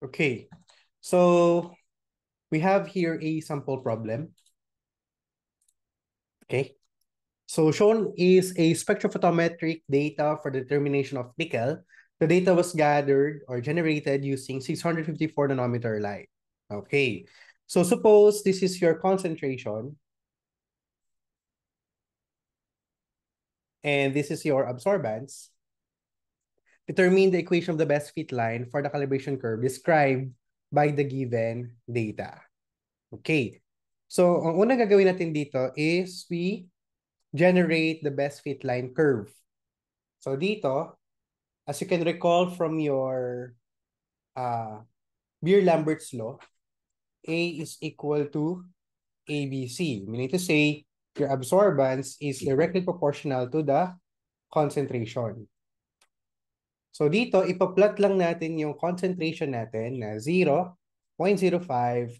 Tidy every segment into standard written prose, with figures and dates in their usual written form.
Okay, so we have here a sample problem. Okay, so shown is a spectrophotometric data for determination of nickel. The data was gathered or generated using 654 nanometer light. Okay, so suppose this is your concentration and this is your absorbance. Determine the equation of the best fit line for the calibration curve described by the given data. Okay. So, ang unang gagawin natin dito is we generate the best fit line curve. So, dito, as you can recall from your Beer-Lambert's law, A is equal to ABC. Meaning to say, your absorbance is directly proportional to the concentration. So dito, ipa-plot lang natin yung concentration natin na 0, 0.05,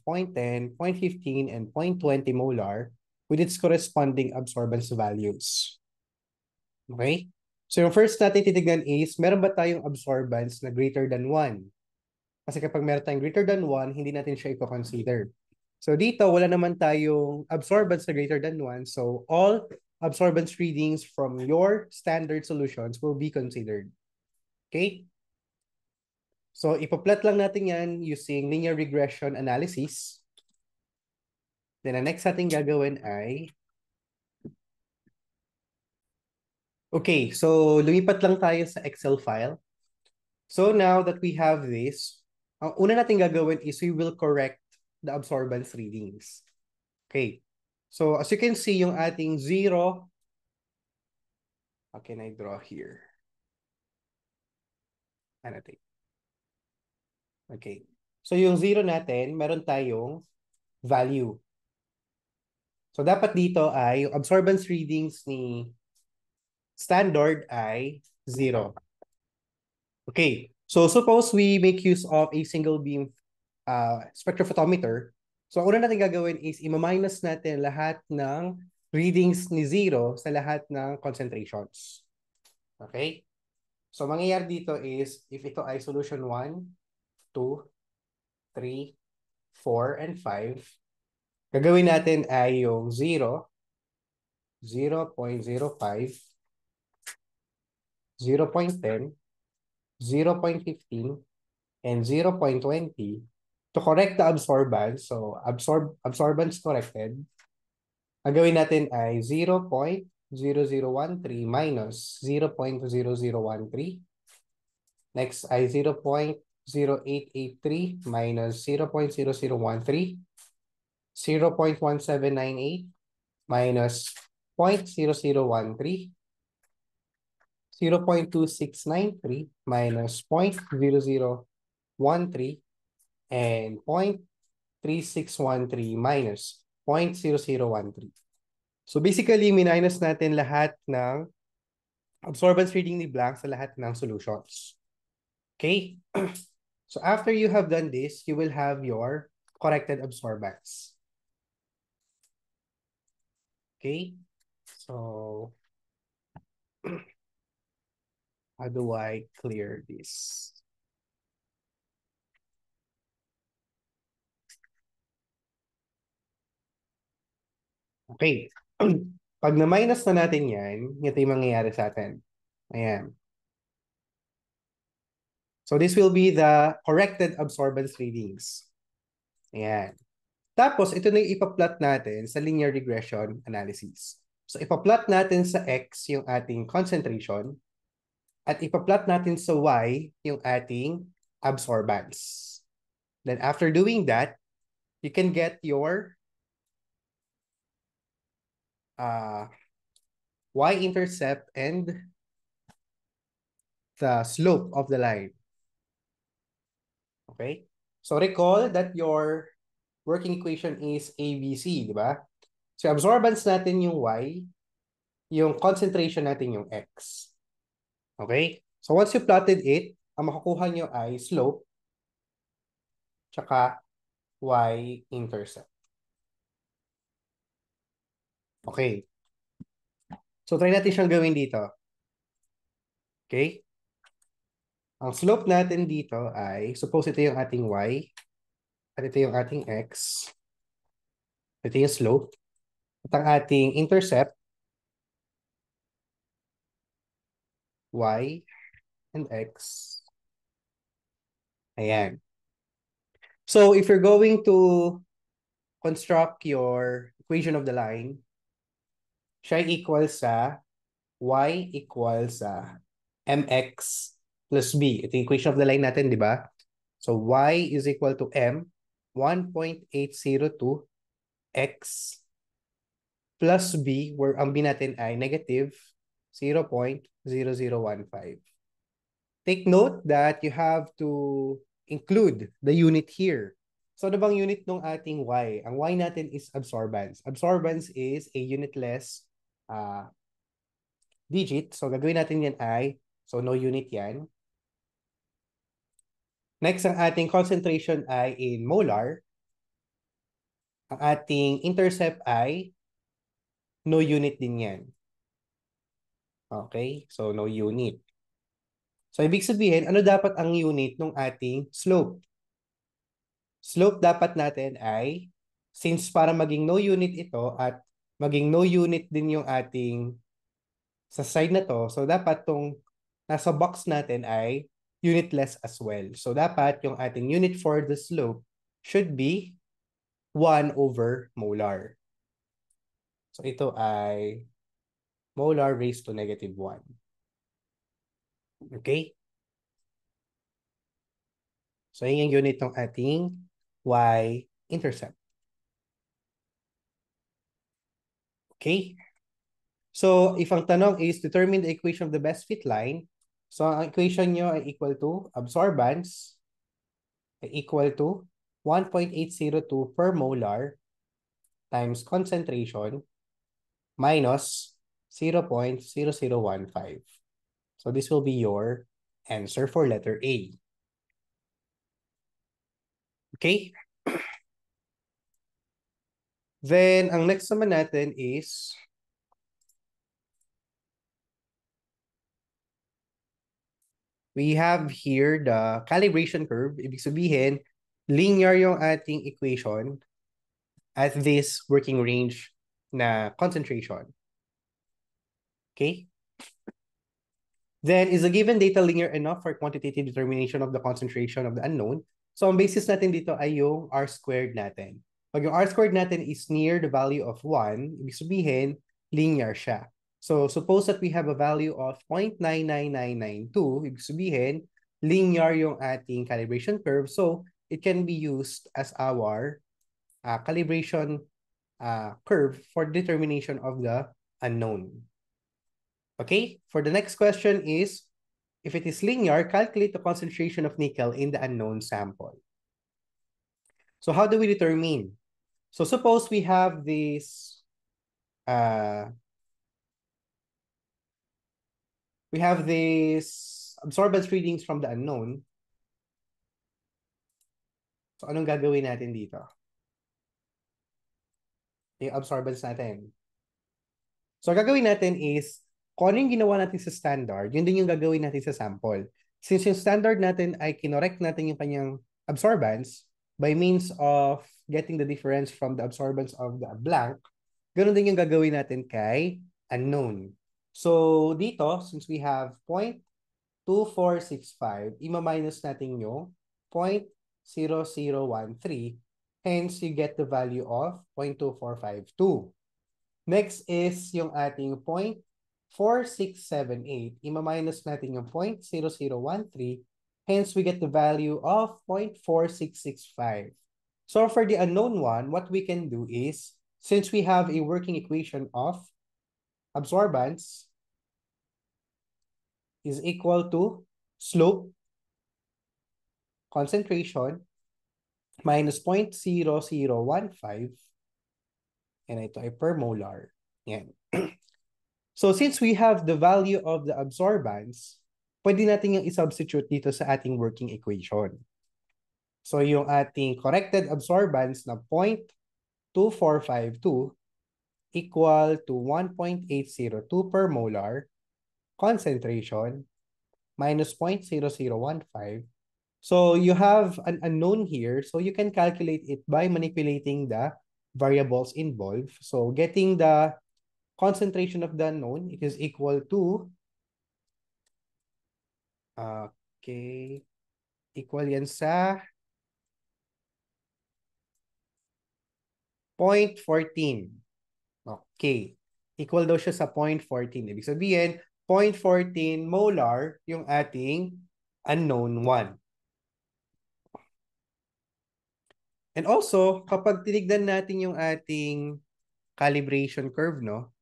0.10, 0.15, and 0.20 molar with its corresponding absorbance values. Okay? So yung first natin titignan is, meron ba tayong absorbance na greater than 1? Kasi kapag meron tayong greater than 1, hindi natin siya i-consider. So dito, wala naman tayong absorbance na greater than 1. So all absorbance readings from your standard solutions will be considered. Okay? So, ipa-plot lang natin yan using linear regression analysis. Then, ang next natin gagawin ay... Okay, so lumipat lang tayo sa Excel file. So, now that we have this, ang una natin gagawin is we will correct the absorbance readings. Okay. So, as you can see, yung ating 0... How can I draw here? Annotate. Okay. So, yung 0 natin, meron tayong value. So, dapat dito ay yung absorbance readings ni standard ay 0. Okay. So, suppose we make use of a single beam spectrophotometer. So, ang una natin gagawin is i-minus natin lahat ng readings ni 0 sa lahat ng concentrations. Okay? So, mangyayari dito is, if ito ay solution 1, 2, 3, 4, and 5, gagawin natin ay yung 0, 0.05, 0.10, 0.15, and 0.20 to correct the absorbance. So, absorbance corrected. Ang gawin natin ay 0.0013 minus 0.0013. Next ay 0.0883 minus 0.0013. 0.1798 minus 0.0013. 0.2693 minus 0.0013 and 0.3613 minus 0.0013. So basically, minus natin lahat ng absorbance reading ni blank sa lahat ng solutions. Okay? So after you have done this, you will have your corrected absorbance. Okay? So how do I clear this? Okay. Pag na-minus na natin yan, ito yung mangyayari sa atin. Ayan. So this will be the corrected absorbance readings. Ayan. Tapos, ito na yung ipa-plot natin sa linear regression analysis. So ipa-plot natin sa X yung ating concentration at ipa-plot natin sa Y yung ating absorbance. Then after doing that, you can get your y-intercept and the slope of the line. Okay? So recall that your working equation is ABC, di ba? So absorbance natin yung Y, yung concentration natin yung X. Okay? So once you plotted it, ang makukuha nyo ay slope tsaka y-intercept. Okay. So try natin siyang gawin dito. Okay? Ang slope natin dito ay, suppose ito yung ating y, at ito yung ating x. Ito yung slope. At ang ating intercept, y and x. Ayan. So, if you're going to construct your equation of the line, siya equal sa y equals sa mx plus b. Ito yung equation of the line natin, di ba? So, y is equal to m, 1.802 x plus b, where ang b natin ay negative 0.0015. Take note that you have to include the unit here. So, ano bang unit ng ating y? Ang y natin is absorbance. Absorbance is a unitless digit. So, gagawin natin yan ay, so no unit yan. Next, ang ating concentration ay in molar. Ang ating intercept ay no unit din yan. Okay? So, no unit. So, ibig sabihin, ano dapat ang unit ng ating slope? Slope dapat natin ay, since para maging no unit ito at maging no unit din yung ating sa side na to, so dapat tong nasa box natin ay unitless as well. So, dapat yung ating unit for the slope should be 1 over molar. So, ito ay molar raised to negative 1. Okay? So, yun yung unit ng ating y-intercept. Okay? So, if ang tanong is determine the equation of the best fit line, so ang equation nyo ay equal to absorbance ay equal to 1.802 per molar times concentration minus 0.0015. So, this will be your answer for letter A. Okay? Then, ang next naman natin is we have here the calibration curve. Ibig sabihin, linear yung ating equation at this working range na concentration. Okay? Then, is the given data linear enough for quantitative determination of the concentration of the unknown? So, ang basis natin dito ay yung R squared natin. Pag yung R squared natin is near the value of 1, ibig sabihin, linear siya. So, suppose that we have a value of 0.99992, ibig sabihin, linear yung ating calibration curve. So, it can be used as our calibration curve for determination of the unknown. Okay, for the next question is, if it is linear, calculate the concentration of nickel in the unknown sample. So how do we determine? So suppose we have this, absorbance readings from the unknown. So anong gagawin natin dito? Yung absorbance natin. So gagawin natin is, kung ano yung ginawa natin sa standard, yun din yung gagawin natin sa sample. Since yung standard natin ay kinorek natin yung kanyang absorbance by means of getting the difference from the absorbance of the blank, ganun din yung gagawin natin kay unknown. So dito, since we have 0.2465, ima-minus natin yung 0.0013, hence you get the value of 0.2452. Next is yung ating 0.4678. Ima-minus natin yung 0.0013. Hence, we get the value of 0.4665. So, for the unknown one, what we can do is, since we have a working equation of absorbance is equal to slope, concentration, minus 0.0015, and ito ay per molar. Yan. So since we have the value of the absorbance, pwede natin yung isubstitute dito sa ating working equation. So yung ating corrected absorbance na 0.2452 equal to 1.802 per molar concentration minus 0.0015. So you have an unknown here. So you can calculate it by manipulating the variables involved. So getting the concentration of the unknown is equal to, okay, equal yan sa 0.14. Okay. Equal daw siya sa 0.14. Ibig sabihin, 0.14 molar yung ating unknown 1. And also, kapag tinignan natin yung ating calibration curve, no?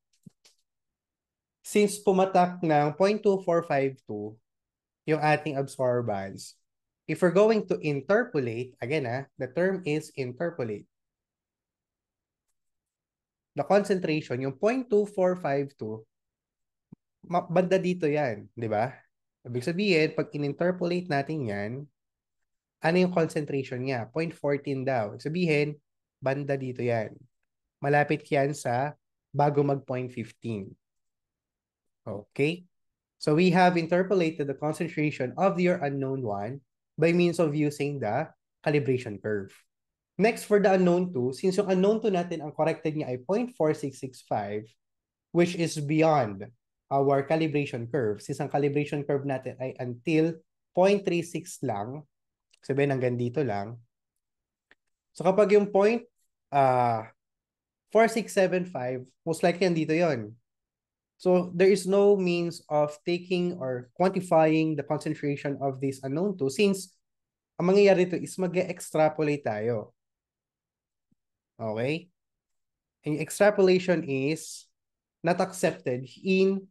Since pumatak ng 0.2452 yung ating absorbance, if we're going to interpolate, again, the term is interpolate. The concentration, yung 0.2452, banda dito yan, di ba? Ibig sabihin, pag in-interpolate natin yan, ano yung concentration niya? 0.14 daw. Ibig sabihin, banda dito yan. Malapit yan sa bago mag 0.15. Okay? So we have interpolated the concentration of your unknown 1 by means of using the calibration curve. Next, for the unknown 2, since yung unknown 2 natin, ang corrected niya ay 0.4665, which is beyond our calibration curve. Since ang calibration curve natin ay until 0.36 lang, sabihin hanggang dito lang. So kapag yung 0.4675, most likely nandito yon. So there is no means of taking or quantifying the concentration of this unknown 2 since ang mangyayari ito is mag-extrapolate tayo. Okay? And extrapolation is not accepted in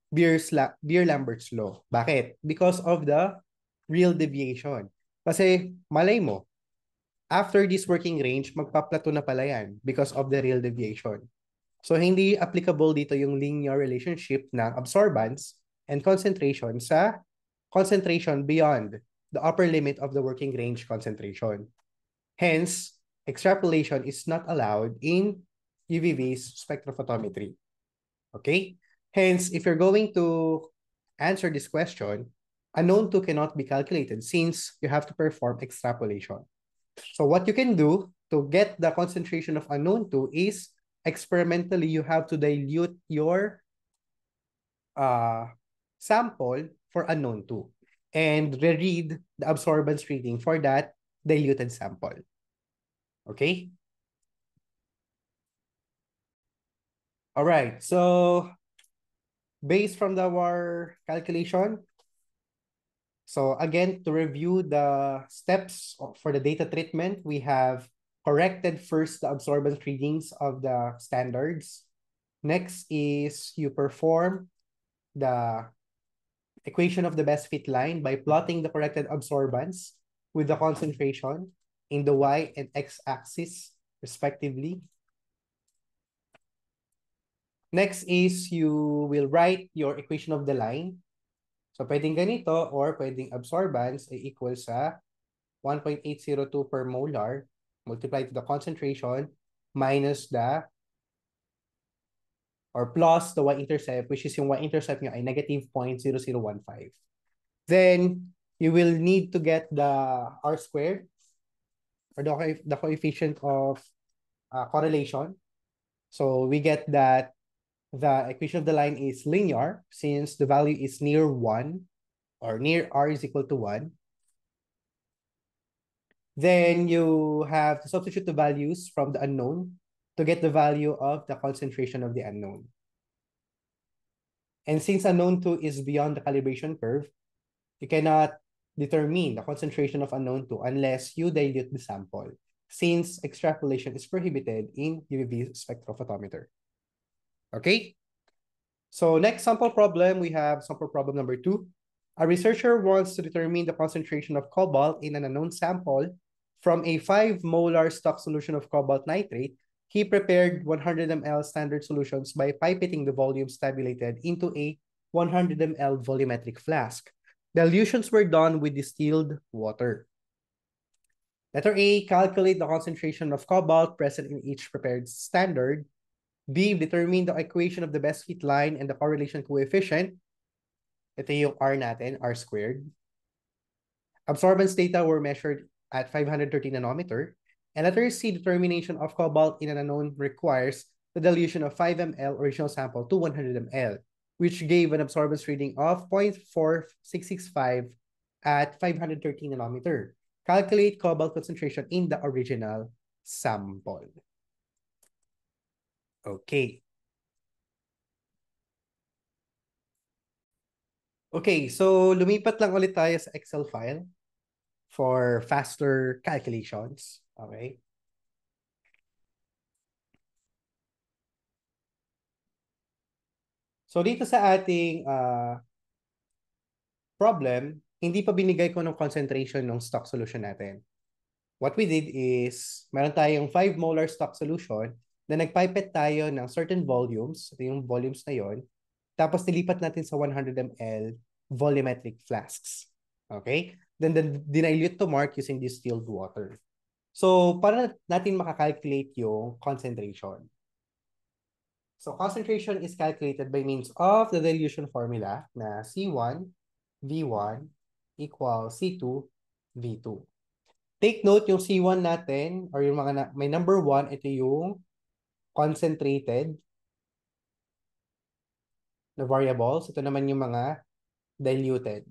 Beer-Lambert's law. Bakit? Because of the real deviation. Kasi malay mo, after this working range, magpa-plateau na pala yan because of the real deviation. So, hindi applicable dito yung linear relationship ng absorbance and concentration sa concentration beyond the upper limit of the working range concentration. Hence, extrapolation is not allowed in UV-based spectrophotometry. Okay? Hence, if you're going to answer this question, unknown 2 cannot be calculated since you have to perform extrapolation. So what you can do to get the concentration of unknown 2 is experimentally, you have to dilute your sample for unknown 2 and read the absorbance reading for that diluted sample. Okay? All right. So, based from our calculation, so again, to review the steps for the data treatment, we have corrected first the absorbance readings of the standards. Next is you perform the equation of the best fit line by plotting the corrected absorbance with the concentration in the y and x axis respectively. Next is you will write your equation of the line. So pwedeng ganito or pwedeng absorbance ay equal sa 1.802 per molar multiplied to the concentration minus the or plus the y-intercept, which is yung y-intercept nyo ay negative 0.0015. Then, you will need to get the R squared or the coefficient of correlation. So, we get that the equation of the line is linear since the value is near 1 or near R is equal to 1. Then you have to substitute the values from the unknown to get the value of the concentration of the unknown. And since unknown 2 is beyond the calibration curve, you cannot determine the concentration of unknown 2 unless you dilute the sample, since extrapolation is prohibited in UV spectrophotometer. Okay? So next sample problem, we have sample problem number 2. A researcher wants to determine the concentration of cobalt in an unknown sample from a 5 molar stock solution of cobalt nitrate. He prepared 100 ml standard solutions by pipetting the volumes tabulated into a 100 ml volumetric flask. Dilutions were done with distilled water. Letter A, calculate the concentration of cobalt present in each prepared standard. B, determine the equation of the best fit line and the correlation coefficient. Ito yung R natin, R squared. Absorbance data were measured at 530 nanometer. And letter C, determination of cobalt in an unknown requires the dilution of 5 ml original sample to 100 ml, which gave an absorbance reading of 0.4665 at 530 nanometer. Calculate cobalt concentration in the original sample. Okay. Okay, so lumipat lang ulit tayo sa Excel file for faster calculations. Okay. So dito sa ating problem, hindi pa binigay ko ng concentration ng stock solution natin. What we did is, meron tayong 5 molar stock solution na nagpipet tayo ng certain volumes, ito yung volumes na yon, tapos nilipat natin sa 100 ml volumetric flasks. Okay? Then dinilute to mark using distilled water. So, para natin makakalculate yung concentration. So, concentration is calculated by means of the dilution formula na C1 V1 equals C2 V2. Take note yung C1 natin or yung mga may number 1, ito yung concentrated na variables. Ito naman yung mga diluted.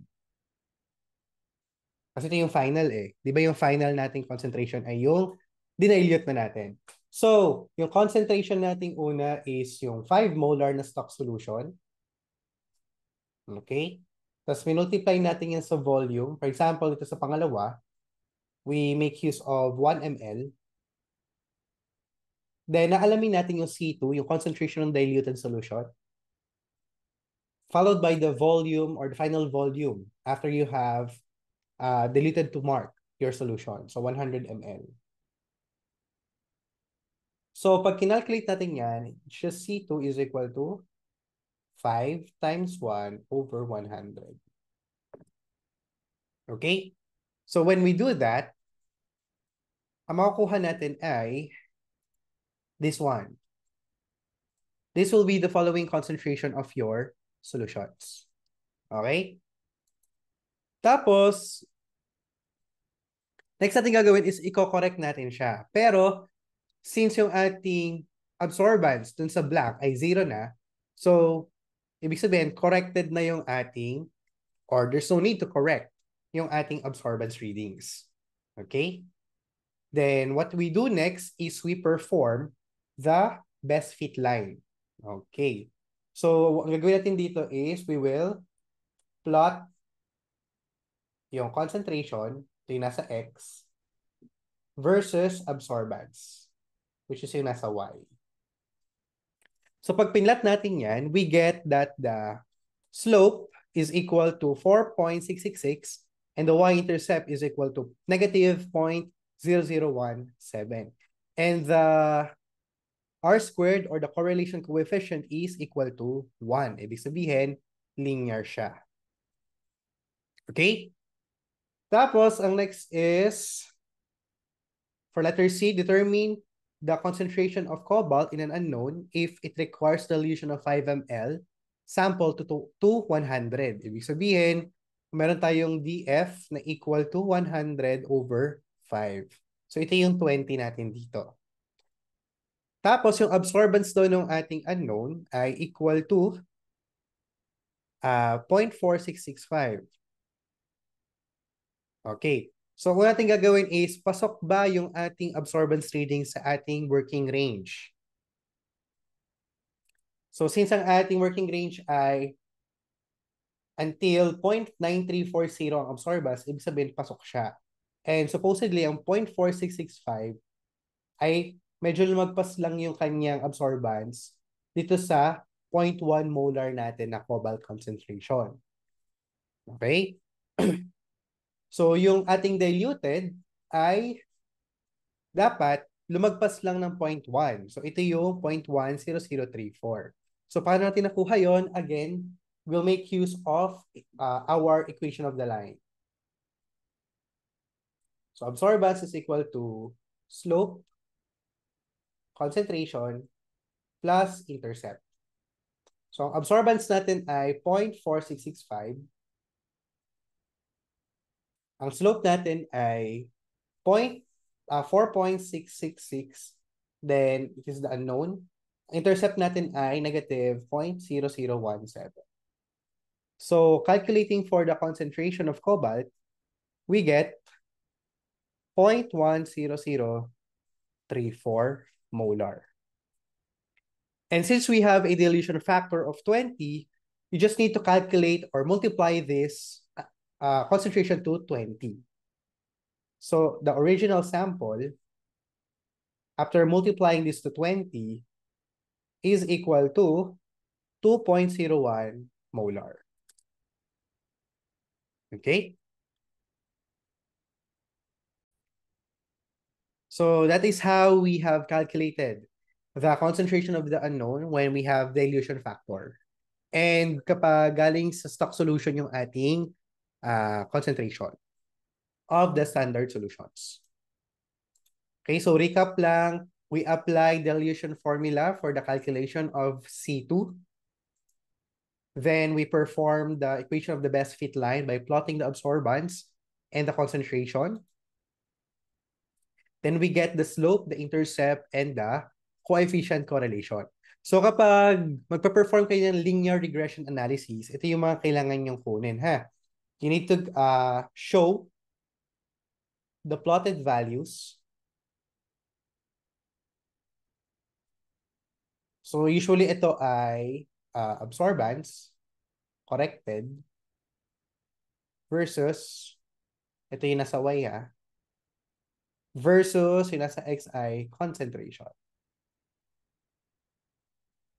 Kasi ito yung final eh. Di ba yung final nating concentration ay yung dinilute na natin. So, yung concentration nating una is yung 5 molar na stock solution. Okay? Tapos minultiply natin yan sa volume. For example, ito sa pangalawa, we make use of 1 ml. Then, naalamin natin yung C2, yung concentration ng diluted solution, followed by the volume or the final volume after you have diluted to mark your solution. So, 100 ml. So, pag kinalculate natin yan, just C2 is equal to 5 times 1 over 100. Okay? So, when we do that, ang makukuha natin ay this one. This will be the following concentration of your solutions. Okay? Tapos, next natin gagawin is i-correct natin siya. Pero, since yung ating absorbance dun sa black ay 0 na, so, ibig sabihin, corrected na yung ating, or there's no need to correct yung ating absorbance readings. Okay? Then, what we do next is we perform the best fit line. Okay. So, ang gagawin natin dito is we will plot yung concentration, ito yung nasa X, versus absorbance, which is yung nasa Y. So, pag pinlat natin yan, we get that the slope is equal to 4.666 and the y-intercept is equal to negative 0.0017. And the R squared or the correlation coefficient is equal to 1. Ibig sabihin, linear siya. Okay? Tapos, ang next is, for letter C, determine the concentration of cobalt in an unknown if it requires dilution of 5 ml sample to 100. Ibig sabihin, meron tayong DF na equal to 100 over 5. So, ito yung 20 natin dito. Tapos, yung absorbance doon ng ating unknown ay equal to 0.4665. Okay. So, kung natin gagawin is, pasok ba yung ating absorbance reading sa ating working range? So, since ang ating working range ay until 0.9340 ang absorbance, ibig sabihin, pasok siya. And supposedly, ang 0.4665 ay medyo lumagpas lang yung kanyang absorbance dito sa 0.1 molar natin na cobalt concentration. Okay? So, yung ating diluted ay dapat lumagpas lang ng 0.1. So, ito yung 0.10034. So, paano natin nakuha yon? Again, we'll make use of our equation of the line. So, absorbance is equal to slope, concentration, plus intercept. So, ang absorbance natin ay 0.4665. Ang slope natin ay 4.666. Then, it is the unknown. Intercept natin ay negative 0.0017. So, calculating for the concentration of cobalt, we get 0.10034 molar. And since we have a dilution factor of 20, you just need to calculate or multiply this concentration to 20. So the original sample, after multiplying this to 20, is equal to 2.01 molar. Okay? So that is how we have calculated the concentration of the unknown when we have dilution factor. And kapag galing sa stock solution yung ating concentration of the standard solutions. Okay, so recap lang. We apply dilution formula for the calculation of C2. Then we perform the equation of the best fit line by plotting the absorbance and the concentration. Then we get the slope, the intercept, and the coefficient correlation. So kapag magpa-perform kayo ng linear regression analysis, ito yung mga kailangan nyong kunin, ha? You need to show the plotted values. So usually ito ay absorbance corrected versus ito yung nasa Y, versus yung nasa X ay concentration.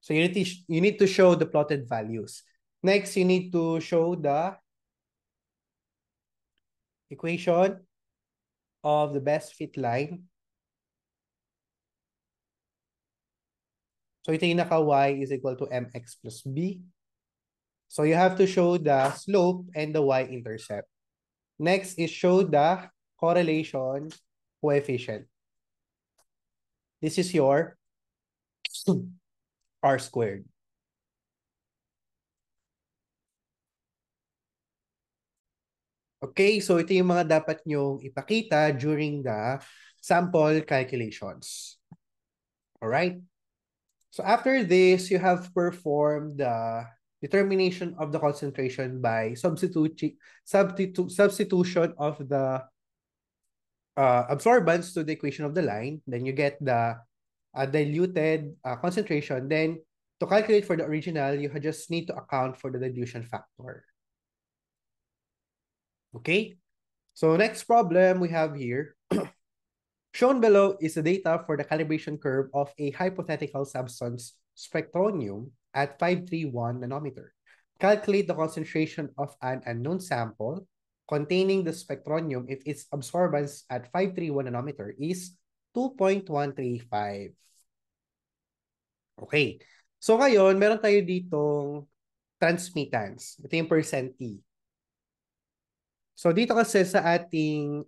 So you need to show the plotted values. Next, you need to show the equation of the best fit line. So ito yung naka-Y is equal to mx plus b. So you have to show the slope and the y-intercept. Next is show the correlation coefficient. This is your R squared. Okay, so ito yung mga dapat nyong ipakita during the sample calculations. All right. So after this, you have performed the determination of the concentration by substitution of the absorbance to the equation of the line. Then you get the diluted concentration. Then to calculate for the original, you just need to account for the dilution factor. Okay, so next problem we have here. Shown below is the data for the calibration curve of a hypothetical substance spectronium at 531 nanometer. Calculate the concentration of an unknown sample containing the spectronium if its absorbance at 531 nanometer is 2.135. Okay. So ngayon, meron tayo ditong transmittance. Ito yung percent T. So dito kasi sa ating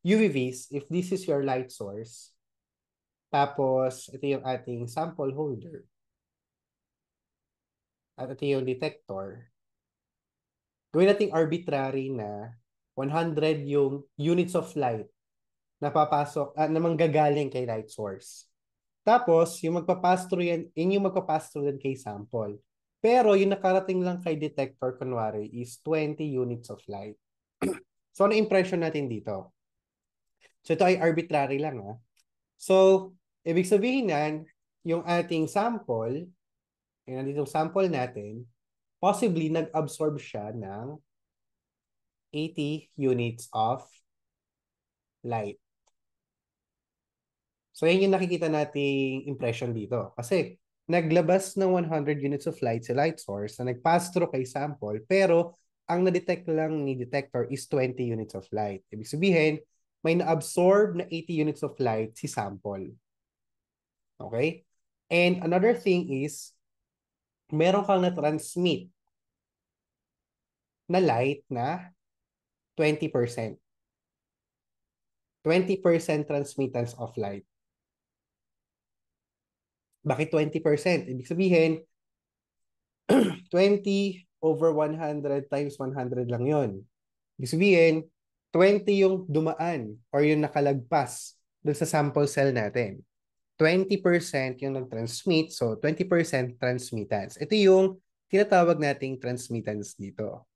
UVVs, if this is your light source, tapos ito yung ating sample holder, at ito yung detector, gawin natin arbitrary na 100 yung units of light na papasok, na manggagaling kay light source. Tapos, yung magpapass through yan, yung magpapass through yan kay sample. Pero yung nakarating lang kay detector, kunwari, is 20 units of light. So, ano impression natin dito? So, ito ay arbitrary lang, So, ibig sabihin yan, yung ating sample, yung nandito sample natin, possibly nag-absorb siya ng 80 units of light. So, yan yung nakikita nating impression dito. Kasi, naglabas ng 100 units of light sa light source na nag-pass through kay sample, pero ang na-detect lang ni detector is 20 units of light. Ibig sabihin, may na-absorb na 80 units of light si sample. Okay? And another thing is, meron kang na-transmit na light na 20%. 20% transmittance of light. Bakit 20%? Ibig sabihin, 20/100 times 100 lang yun. Ibig sabihin, 20 yung dumaan or yung nakalagpas dun sa sample cell natin. 20% yung nag-transmit, so 20% transmittance. Ito yung tinatawag nating transmittance dito.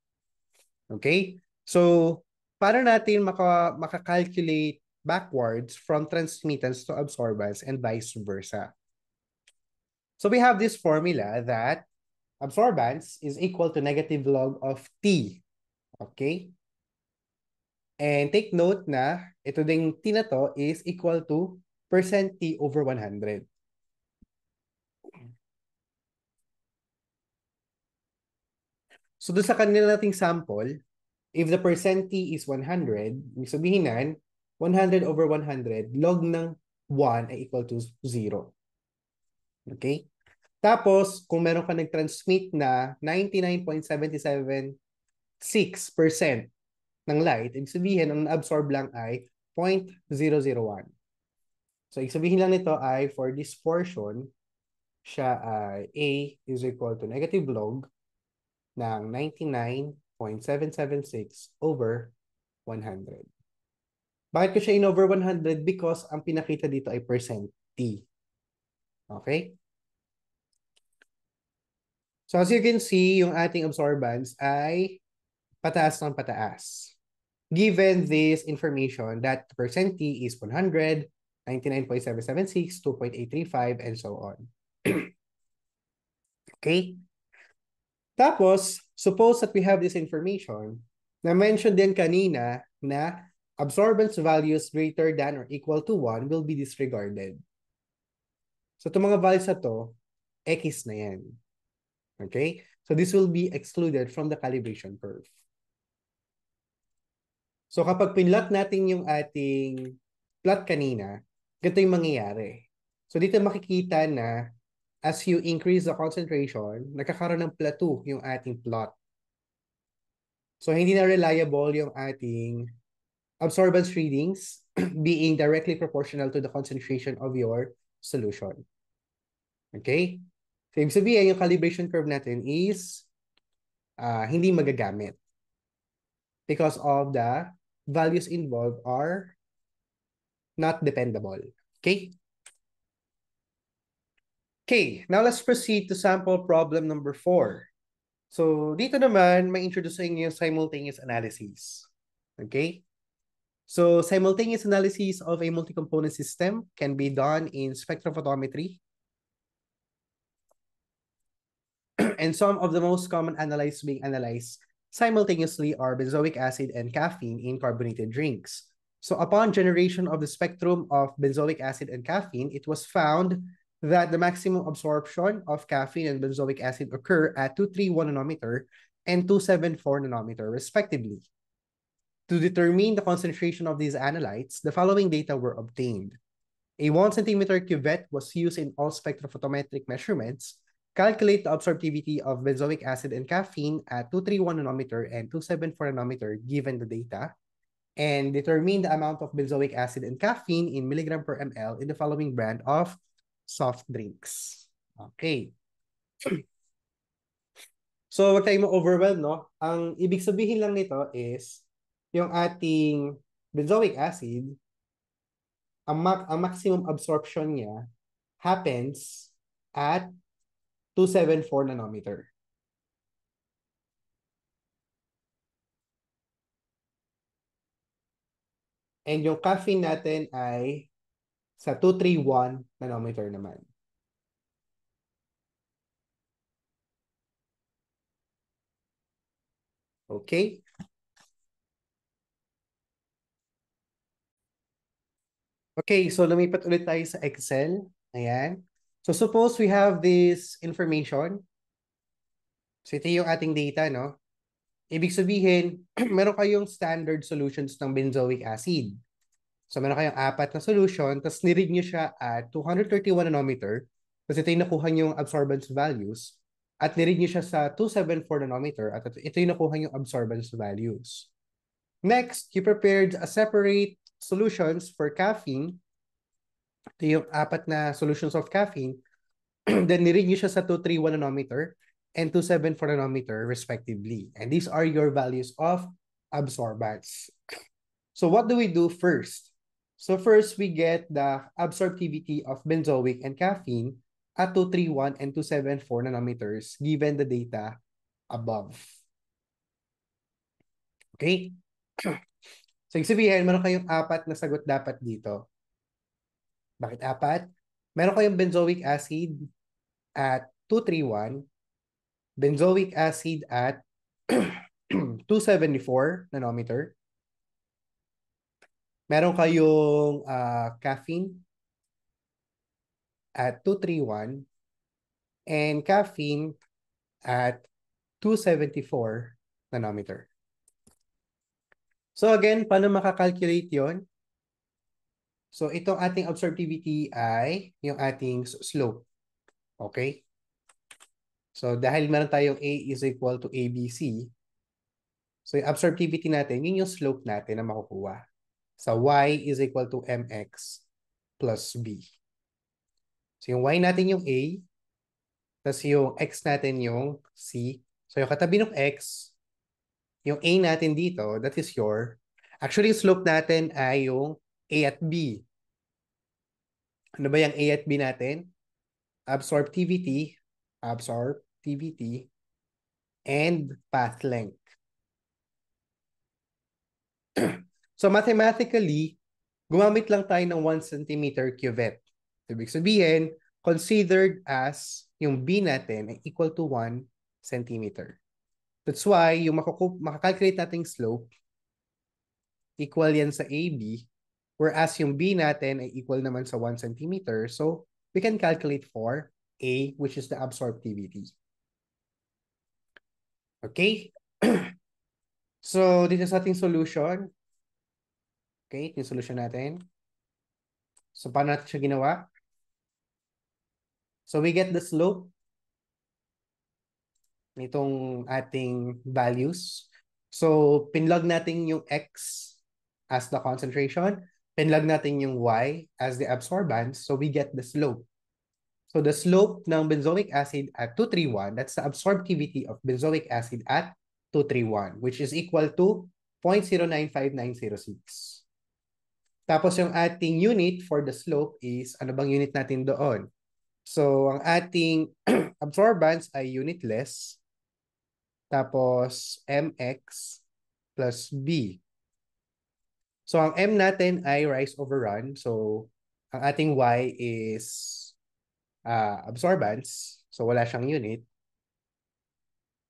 Okay? So, para natin maka-calculate backwards from transmittance to absorbance and vice versa. So, we have this formula that absorbance is equal to negative log of T. Okay? And take note na ito ding T na to is equal to percent T over 100. So doon sa kanila nating sample, if the percent T is 100, ibig sabihin nan, 100 over 100, log ng 1 ay equal to 0. Okay? Tapos, kung meron ka nag-transmit na 99.776% ng light, ibig sabihin, ang na-absorb lang ay 0.001. So, ibig sabihin lang nito ay, for this portion, siya ay A is equal to negative log ng 99.776 over 100. Bakit ko siya in over 100? Because ang pinakita dito ay percent T. Okay? So as you can see, yung ating absorbance ay pataas ng pataas. Given this information that percent T is 100, 99.776, 2.835, and so on. Okay? Tapos, suppose that we have this information, na-mention din kanina na absorbance values greater than or equal to 1 will be disregarded. So, itong mga values na to, X na yan. Okay? So, this will be excluded from the calibration curve. So, kapag pinlot natin yung ating plot kanina, ganito yung mangyayari. So, dito makikita na as you increase the concentration, nakakaroon ng plateau yung ating plot. So, hindi na reliable yung ating absorbance readings being directly proportional to the concentration of your solution. Okay? So, ibig sabihin, yung calibration curve natin is hindi magagamit because of the values involved are not dependable. Okay? Okay, now let's proceed to sample problem number 4. So, dito naman, may introduce yung simultaneous analysis. Okay? So, simultaneous analysis of a multi-component system can be done in spectrophotometry. And some of the most common analytes being analyzed simultaneously are benzoic acid and caffeine in carbonated drinks. So, upon generation of the spectrum of benzoic acid and caffeine, it was found that the maximum absorption of caffeine and benzoic acid occur at 231 nanometer and 274 nanometer, respectively. To determine the concentration of these analytes, the following data were obtained. A 1 centimeter cuvette was used in all spectrophotometric measurements. Calculate the absorptivity of benzoic acid and caffeine at 231 nanometer and 274 nanometer given the data, and determine the amount of benzoic acid and caffeine in milligram per ml in the following brand of soft drinks. Okay. So, wag tayong ma-overwhelm, no? Ang ibig sabihin lang nito is, yung ating benzoic acid, ang maximum absorption niya happens at 274 nanometer. And yung caffeine natin ay sa 231 nanometer naman. Okay? Okay, so lumipat ulit tayo sa Excel. Ayan. So suppose we have this information. So ito yung ating data, no? Ibig sabihin, meron kayong standard solutions ng benzoic acid. So meron kayong 4 na solution, tapos niread nyo siya at 231 nanometer, tapos ito yung nakuha yung absorbance values, at niread nyo siya sa 274 nanometer, at ito yung nakuha yung absorbance values. Next, you prepared a separate solutions for caffeine. Ito yung 4 na solutions of caffeine. Then niread nyo siya sa 231 nanometer, and 274 nanometer respectively. And these are your values of absorbance. So what do we do first? So first, we get the absorptivity of benzoic and caffeine at 231 and 274 nanometers given the data above. Okay? So, ibig sabihin, meron kayong 4 na sagot dapat dito. Bakit 4? Meron kayong benzoic acid at 231, benzoic acid at 274 nanometer. Meron kayong caffeine at 231 and caffeine at 274 nanometer. So again, paano makakalculate yon? So itong ating absorptivity ay yung ating slope. Okay? So dahil meron tayong A is equal to ABC, so yung absorptivity natin, yun yung slope natin na makukuha. So Y is equal to MX plus B. So yung Y natin yung A, tapos yung X natin yung C. So yung katabi ng X, yung A natin dito, that is actually yung slope natin ay yung A at B. Ano ba yung A at B natin? Absorptivity, and path length. So mathematically, gumamit lang tayo ng 1 centimeter cuvette. Ibig sabihin, considered as yung B natin ay equal to 1 centimeter. That's why yung makakalculate nating slope, equal yan sa AB, whereas yung B natin ay equal naman sa 1 centimeter. So we can calculate for A, which is the absorptivity. Okay? So this is ating solution. Okay, ito yung solution natin. So paano natin siya ginawa? So we get the slope nitong ating values. So pinlog natin yung X as the concentration, pinlog natin yung Y as the absorbance, so we get the slope. So the slope ng benzoic acid at 231, that's the absorptivity of benzoic acid at 231, which is equal to 0.095906. Tapos yung ating unit for the slope is, ano bang unit natin doon? So ang ating absorbance ay unitless, tapos mx plus b. So ang m natin ay rise over run. So ang ating y is absorbance. So wala siyang unit.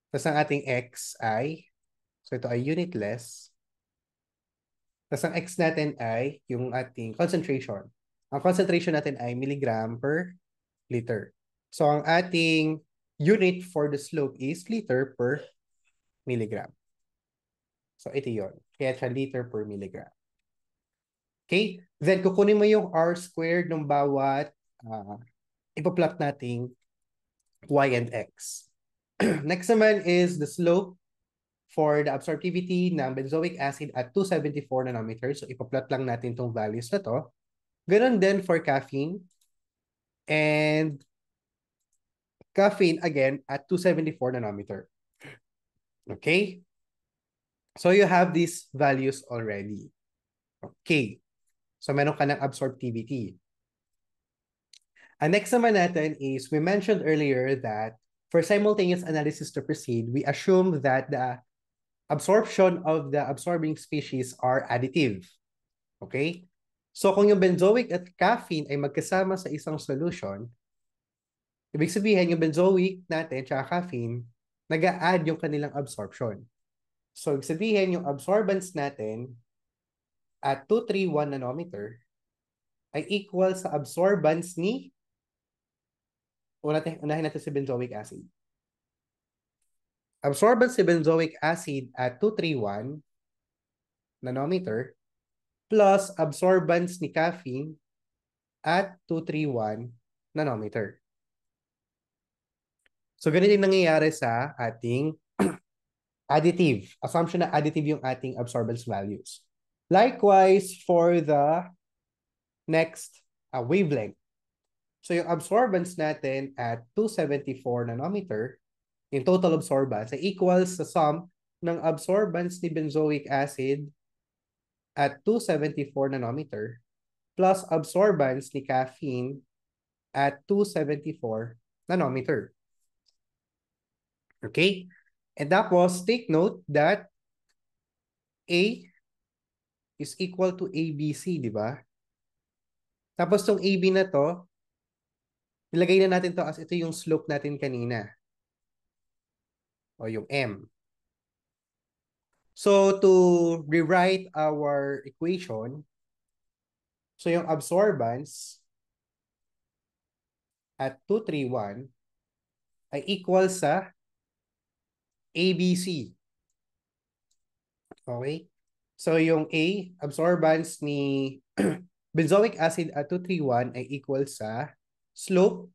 Tapos ang ating x ay, so ito ay unitless. Tapos ang x natin ay yung ating concentration. Ang concentration natin ay milligram per liter. So ang ating unit for the slope is liter per milligram. So ito yun. Kaya siya liter per milligram. Okay? Then kukunin mo yung r squared ng bawat ipa-plot nating y and x. Next naman is the slope for the absorptivity ng benzoic acid at 274 nanometers. So ipa-plot lang natin tong values na to. Ganon din for caffeine. And caffeine again at 274 nanometer. Okay? So you have these values already. Okay. So meron ka ng absorptivity. Ang next naman natin is, we mentioned earlier that for simultaneous analysis to proceed, we assume that the absorption of the absorbing species are additive. Okay? So kung yung benzoic at caffeine ay magkasama sa isang solution, ibig sabihin yung benzoic natin at caffeine, nag-a-add yung kanilang absorption. So ibig sabihin yung absorbance natin at 231 nanometer ay equal sa absorbance ni, unahin natin si benzoic acid. Absorbance si benzoic acid at 231 nanometer plus absorbance ni caffeine at 231 nanometer. So ganito yung nangyayari sa ating additive. Assumption na additive yung ating absorbance values. Likewise for the next wavelength. So yung absorbance natin at 274 nanometer yung total absorbance, ay equals sa sum ng absorbance ni benzoic acid at 274 nanometer plus absorbance ni caffeine at 274 nanometer. Okay? And tapos, take note that A is equal to ABC, di ba? Tapos tong AB na to, nilagay na natin to as ito yung slope natin kanina. O yung M. So to rewrite our equation, so yung absorbance at 231 ay equal sa ABC. Okay? So yung A, absorbance ni benzoic acid at 231 ay equal sa slope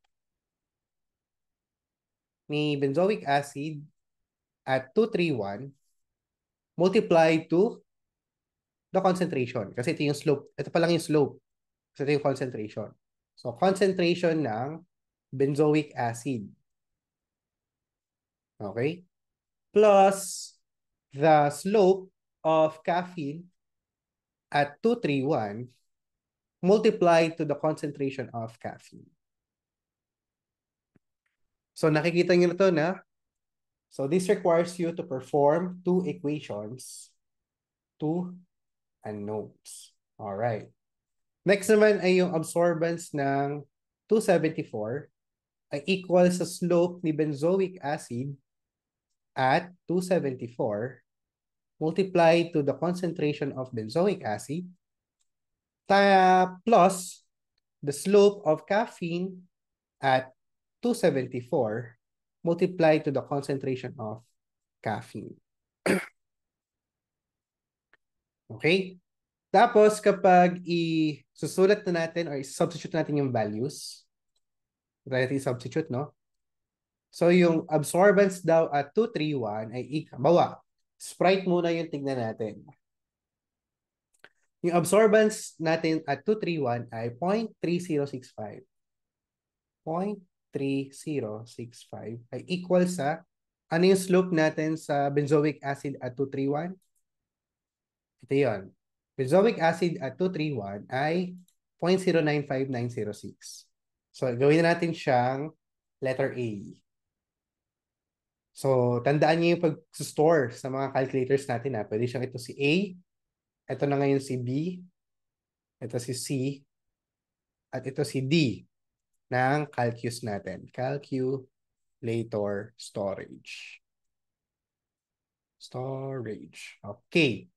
ni benzoic acid at 231 multiplied to the concentration. Kasi ito yung slope. Ito pa lang yung slope. Kasi ito yung concentration. So, concentration ng benzoic acid. Okay? Plus the slope of caffeine at 231 multiplied to the concentration of caffeine. So, nakikita nyo na ito na. So, this requires you to perform two equations, two unknowns. Alright. Next naman ay yung absorbance ng 274 ay equal sa slope ni benzoic acid at 274 multiplied to the concentration of benzoic acid plus the slope of caffeine at 274 multiplied to the concentration of caffeine. Okay? Tapos kapag i-susulat na natin or i-substitute natin yung values, relative substitute, no? So yung absorbance daw at 231 ay bawa. Sprite muna yung tignan natin. Yung absorbance natin at 231 ay 0.3065. 0.3065 ay equal sa ano yung slope natin sa benzoic acid at 231? Ito yun. Benzoic acid at 231 ay 0.095906. So, gawin na natin siyang letter A. So, tandaan niyo yung pag-store sa mga calculators natin. Pwede siyang ito si A, ito na ngayon si B, ito si C, at ito si D ng calculus natin. Calculator storage. Storage. Okay.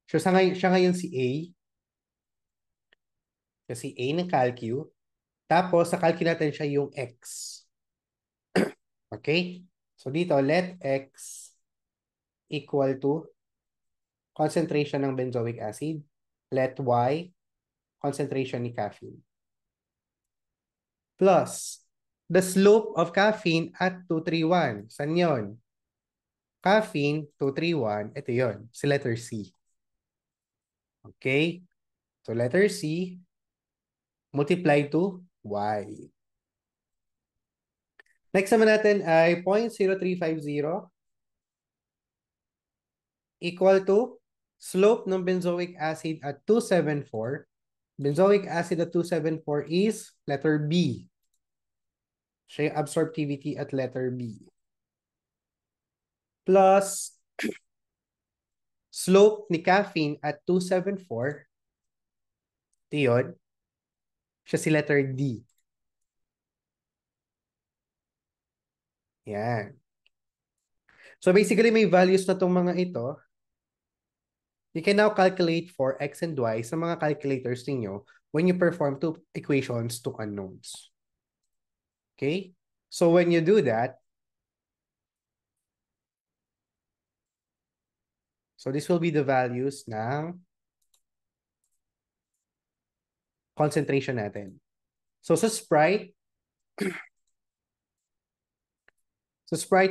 So, siya ngayon si A. Kasi A ng calcu. Tapos, sa calcu natin siya yung X. Okay? So, dito, let X equal to concentration ng benzoic acid. Let Y, concentration ni caffeine. Plus, the slope of caffeine at 231. Saan yun? Caffeine, 231. Ito yun. Si letter C. Okay? So, letter C, multiply to Y. Next naman natin ay 0.0350 equal to slope ng benzoic acid at 274. Benzoic acid at 274 is letter B. Siya yung absorptivity at letter B. Plus slope ni caffeine at 274. Ito yun. Siya si letter D. Yan. So basically may values na itong mga ito. You can now calculate for X and Y sa mga calculators ninyo when you perform two equations, two unknowns. Okay? So when you do that, so this will be the values ng concentration natin. So sa Sprite,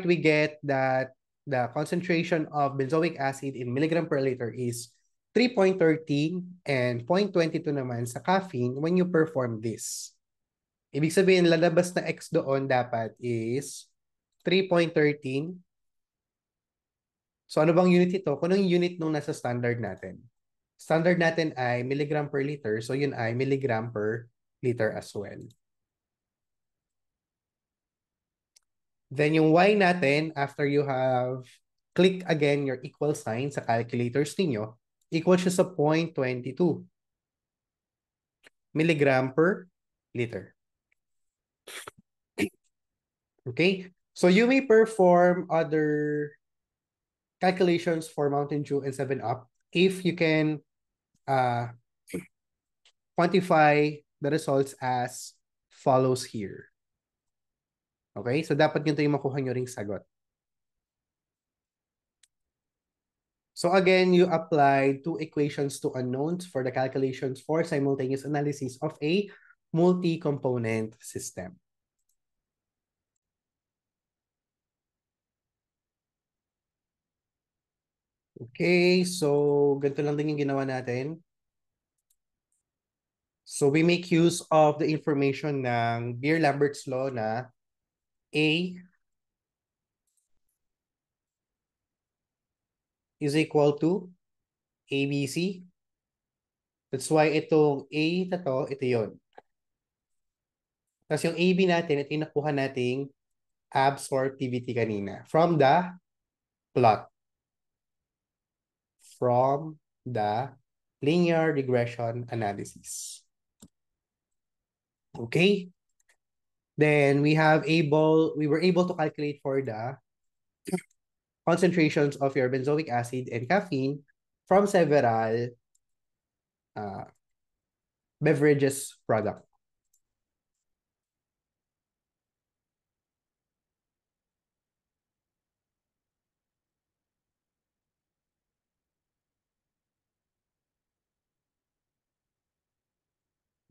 we get that the concentration of benzoic acid in milligram per liter is 3.13 and 0.22 naman sa caffeine when you perform this. Ibig sabihin, lalabas na X doon dapat is 3.13. So ano bang unit ito? Kung anong unit nung nasa standard natin? Standard natin ay milligram per liter. So yun ay milligram per liter as well. Then yung y natin, after you have click again your equal sign sa calculators ninyo, equal siya sa 0.22 milligram per liter. Okay? So you may perform other calculations for Mountain Dew and 7-Up if you can quantify the results as follows here. Okay? So dapat yun yung makuha nyo ring sagot. So again, you apply two equations to unknowns for the calculations for simultaneous analysis of a multi-component system. Okay, so ganito lang din yung ginawa natin. So we make use of the information ng Beer-Lambert's law na A is equal to ABC. That's why itong A na to, ito yun. Tapos yung AB natin, ito yung nakuha nating absorptivity kanina from the plot. From the linear regression analysis. Okay? Then we were able to calculate for the concentrations of your benzoic acid and caffeine from several beverages product.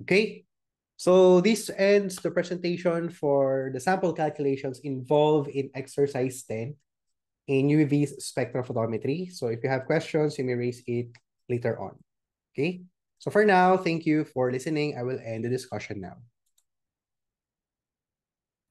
Okay? So this ends the presentation for the sample calculations involved in exercise 10 in UV spectrophotometry. So if you have questions, you may raise it later on. Okay? So for now, thank you for listening. I will end the discussion now.